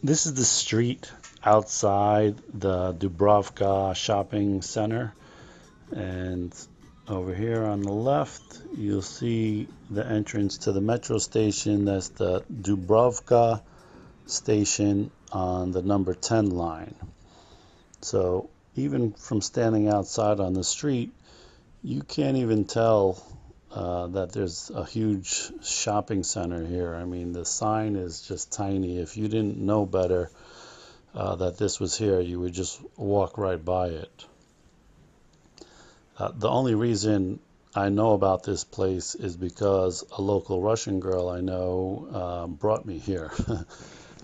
This is the street outside the Dubrovka shopping center. And over here on the left, you'll see the entrance to the metro station. That's the Dubrovka station on the number 10 line. So even from standing outside on the street, you can't even tell that there's a huge shopping center here. I mean, the sign is just tiny. If you didn't know better that this was here, you would just walk right by it. The only reason I know about this place is because a local Russian girl I know brought me here.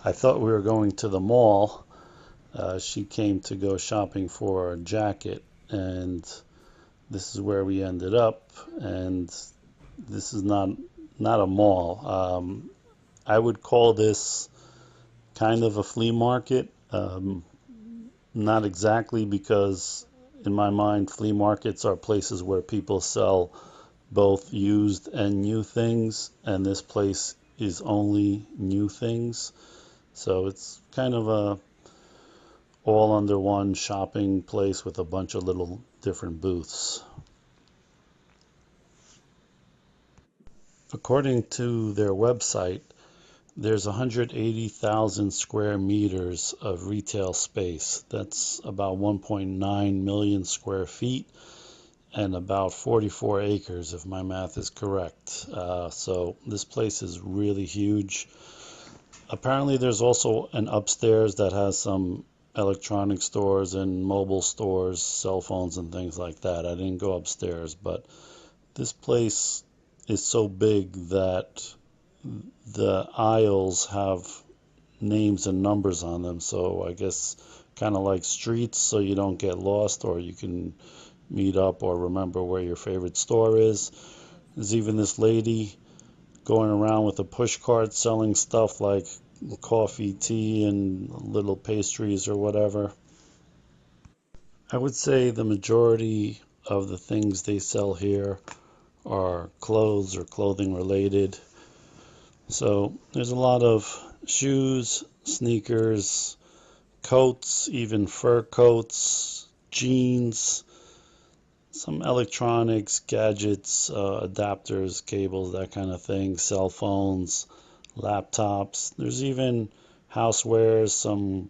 I thought we were going to the mall. She came to go shopping for a jacket, and this is where we ended up. And this is not a mall. I would call this kind of a flea market. Not exactly, because in my mind, flea markets are places where people sell both used and new things, and this place is only new things. So it's kind of a all under one shopping place with a bunch of little different booths. According to their website, there's 180,000 square meters of retail space. That's about 1.9 million square feet and about 44 acres, if my math is correct. So this place is really huge. Apparently, there's also an upstairs that has some electronic stores and mobile stores, cell phones, and things like that. I didn't go upstairs, but this place is so big that the aisles have names and numbers on them. So I guess kind of like streets, so you don't get lost, or you can meet up or remember where your favorite store is. There's even this lady going around with a push cart selling stuff like coffee, tea, and little pastries or whatever. I would say the majority of the things they sell here are clothes or clothing related. So there's a lot of shoes, sneakers, coats, even fur coats, jeans, some electronics, gadgets, adapters, cables, that kind of thing, cell phones, laptops. There's even housewares, some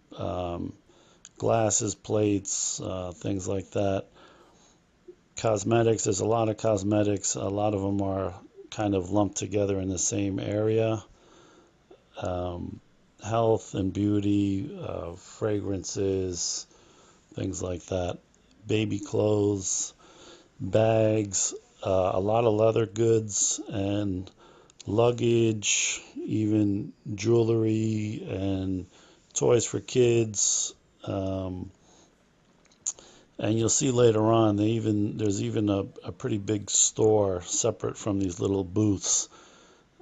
glasses, plates, things like that. Cosmetics, there's a lot of cosmetics. A lot of them are kind of lumped together in the same area. Um, Health and beauty, fragrances, things like that. Baby clothes, bags, a lot of leather goods and luggage, even jewelry and toys for kids. Um, and you'll see later on, there's even a pretty big store separate from these little booths,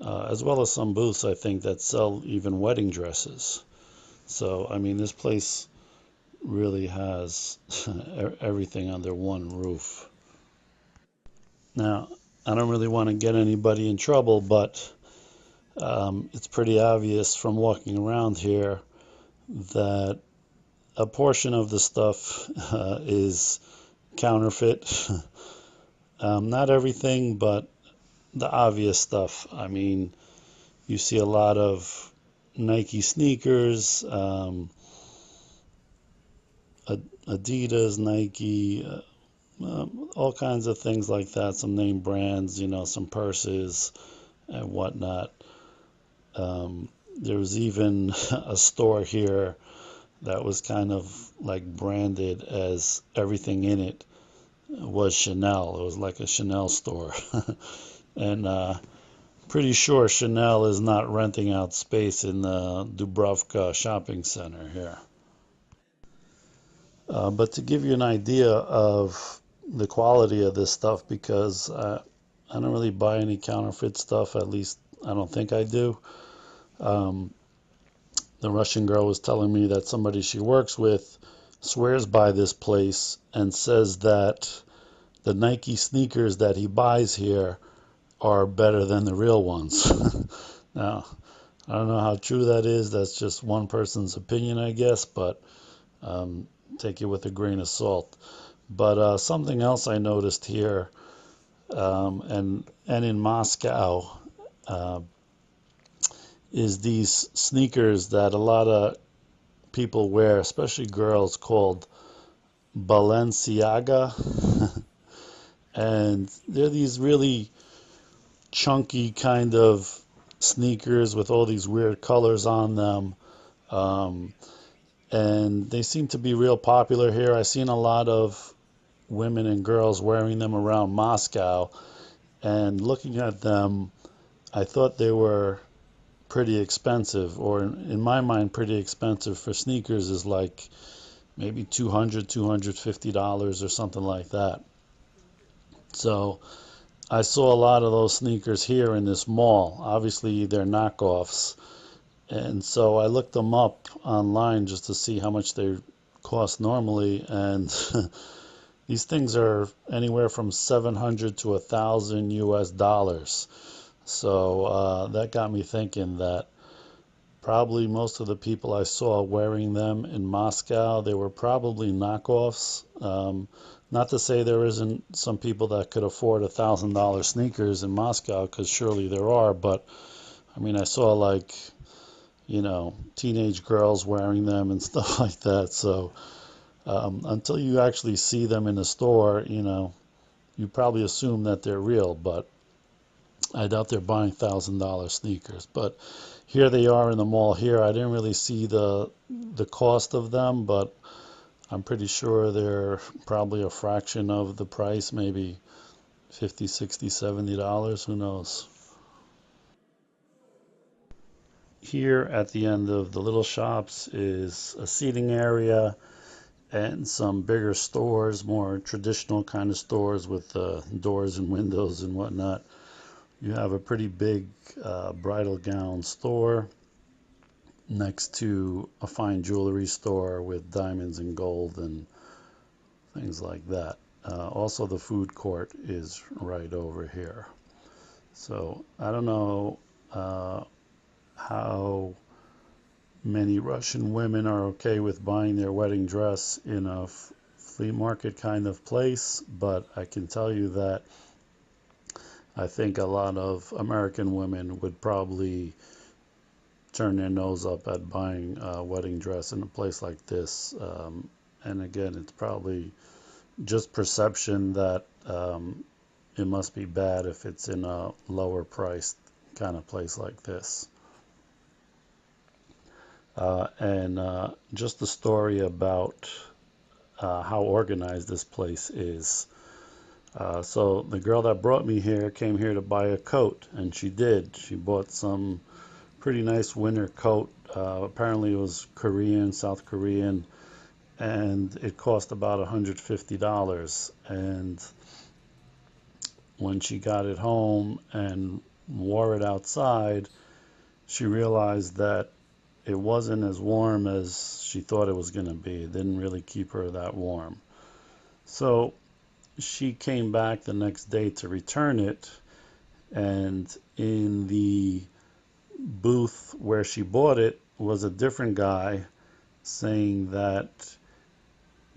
as well as some booths I think that sell even wedding dresses. So I mean, this place really has everything under one roof. Now, I don't really want to get anybody in trouble, but it's pretty obvious from walking around here that a portion of the stuff is counterfeit. Not everything, but the obvious stuff. I mean, you see a lot of Nike sneakers, Adidas, Nike, all kinds of things like that. Some name brands, some purses and whatnot. There was even a store here that was kind of like branded as everything in it was Chanel. It was like a Chanel store. And pretty sure Chanel is not renting out space in the Dubrovka shopping center here. But to give you an idea of the quality of this stuff, because I don't really buy any counterfeit stuff, at least I don't think I do. Um, the Russian girl was telling me that somebody she works with swears by this place and says that the Nike sneakers that he buys here are better than the real ones. Now, I don't know how true that is. That's just one person's opinion, I guess, but um, take it with a grain of salt. But something else I noticed here, and in Moscow, uh, is these sneakers that a lot of people wear, especially girls, called Balenciaga. And they're these really chunky kind of sneakers with all these weird colors on them. Um, and they seem to be real popular here. I've seen a lot of women and girls wearing them around Moscow. And looking at them, I thought they were pretty expensive, or in my mind, pretty expensive for sneakers is like maybe $250 or something like that. So I saw a lot of those sneakers here in this mall. Obviously, they're knockoffs. And so I looked them up online just to see how much they cost normally. And these things are anywhere from 700 to 1,000 US dollars. So that got me thinking that probably most of the people I saw wearing them in Moscow, they were probably knockoffs. Not to say there isn't some people that could afford $1,000 sneakers in Moscow, because surely there are. But I mean, I saw like, teenage girls wearing them and stuff like that. So until you actually see them in a store, you probably assume that they're real. But I doubt they're buying $1,000 sneakers. But here they are in the mall here. I didn't really see the cost of them, but I'm pretty sure they're probably a fraction of the price, maybe 50, 60, $70. Who knows? Here at the end of the little shops is a seating area and some bigger stores, more traditional kind of stores with doors and windows and whatnot. You have a pretty big bridal gown store next to a fine jewelry store with diamonds and gold and things like that. Also, the food court is right over here. So I don't know how many Russian women are okay with buying their wedding dress in a flea market kind of place, but I can tell you that I think a lot of American women would probably turn their nose up at buying a wedding dress in a place like this. And again, it's probably just perception that it must be bad if it's in a lower priced kind of place like this. And just the story about how organized this place is. So the girl that brought me here came here to buy a coat, and she did. She bought some pretty nice winter coat. Apparently it was Korean, South Korean, and it cost about $150. And when she got it home and wore it outside, she realized that it wasn't as warm as she thought it was going to be. It didn't really keep her that warm. So she came back the next day to return it, and in the booth where she bought it was a different guy saying that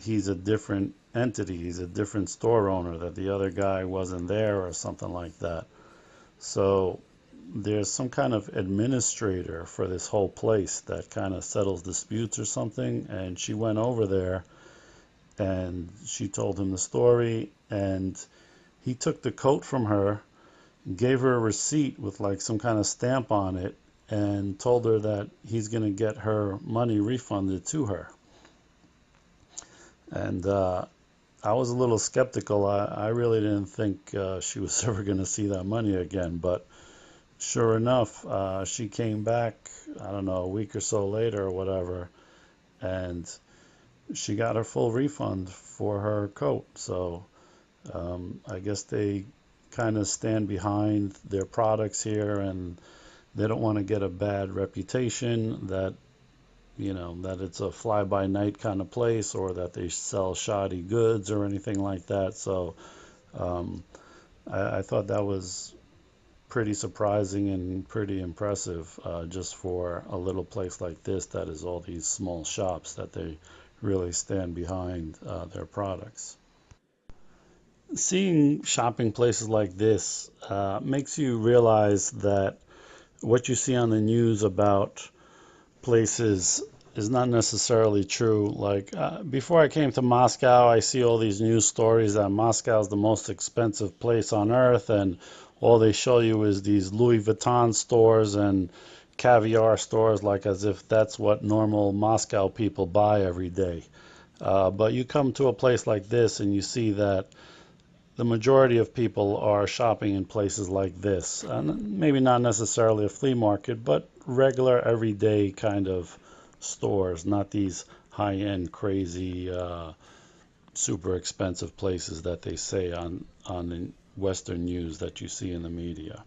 he's a different entity, he's a different store owner, that the other guy wasn't there or something like that. So there's some kind of administrator for this whole place that kind of settles disputes or something, and she went over there and she told him the story, and he took the coat from her, gave her a receipt with like some kind of stamp on it, and told her that he's going to get her money refunded to her. And I was a little skeptical. I really didn't think she was ever going to see that money again. But sure enough, she came back, I don't know, a week or so later or whatever, and she got her full refund for her coat. So I guess they kind of stand behind their products here, and they don't want to get a bad reputation that that it's a fly by night kind of place, or that they sell shoddy goods or anything like that. So um, I thought that was pretty surprising and pretty impressive, just for a little place like this that is all these small shops that they really stand behind their products. Seeing shopping places like this makes you realize that what you see on the news about places is not necessarily true. Like before I came to Moscow, I see all these news stories that Moscow is the most expensive place on earth, and all they show you is these Louis Vuitton stores and caviar stores, like as if that's what normal Moscow people buy every day. But you come to a place like this and you see that the majority of people are shopping in places like this. Maybe not necessarily a flea market, but regular everyday kind of stores, not these high-end, crazy, super expensive places that they say on the Western news that you see in the media.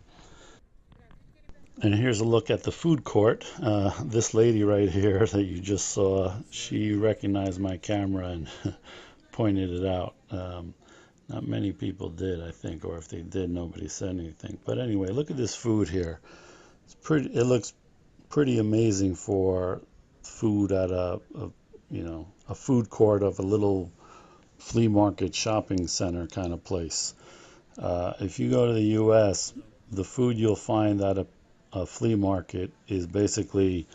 And here's a look at the food court. This lady right here that you just saw, she recognized my camera and pointed it out. Not many people did, I think, or if they did, nobody said anything. But anyway, look at this food here. It's pretty. It looks pretty amazing for food at a food court of a little flea market shopping center kind of place. If you go to the U.S., the food you'll find at a flea market is basically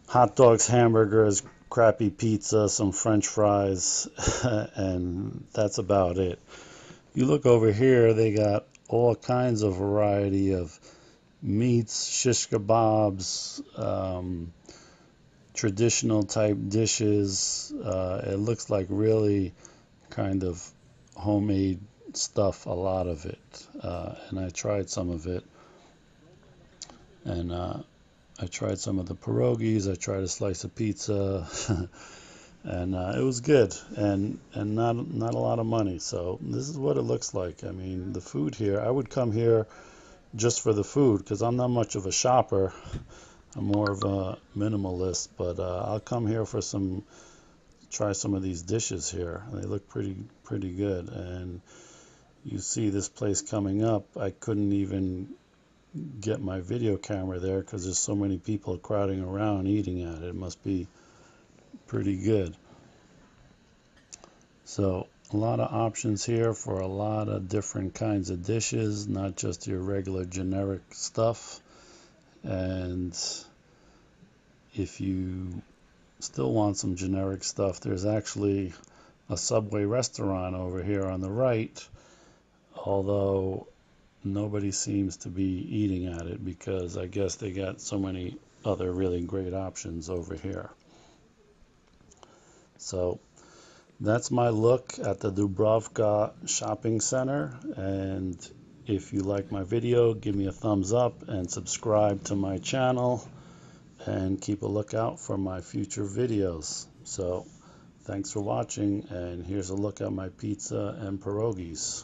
hot dogs, hamburgers, crappy pizza, some French fries, and that's about it. You look over here, they got all kinds of variety of meats, shish kebabs, traditional type dishes. It looks like really kind of homemade stuff, a lot of it. And I tried some of it. And I tried some of the pierogies. I tried a slice of pizza. And it was good, and not a lot of money. So this is what it looks like. I mean, the food here, I would come here just for the food because I'm not much of a shopper. I'm more of a minimalist, but I'll come here for try some of these dishes here. They look pretty good. And you see this place coming up. I couldn't even get my video camera there because there's so many people crowding around eating at it. It must be pretty good. So a lot of options here for a lot of different kinds of dishes, not just your regular generic stuff. And if you still want some generic stuff, there's actually a Subway restaurant over here on the right, although nobody seems to be eating at it because I guess they got so many other really great options over here. So that's my look at the Dubrovka shopping center. And if you like my video, give me a thumbs up and subscribe to my channel and keep a lookout for my future videos. So thanks for watching, and here's a look at my pizza and pierogies.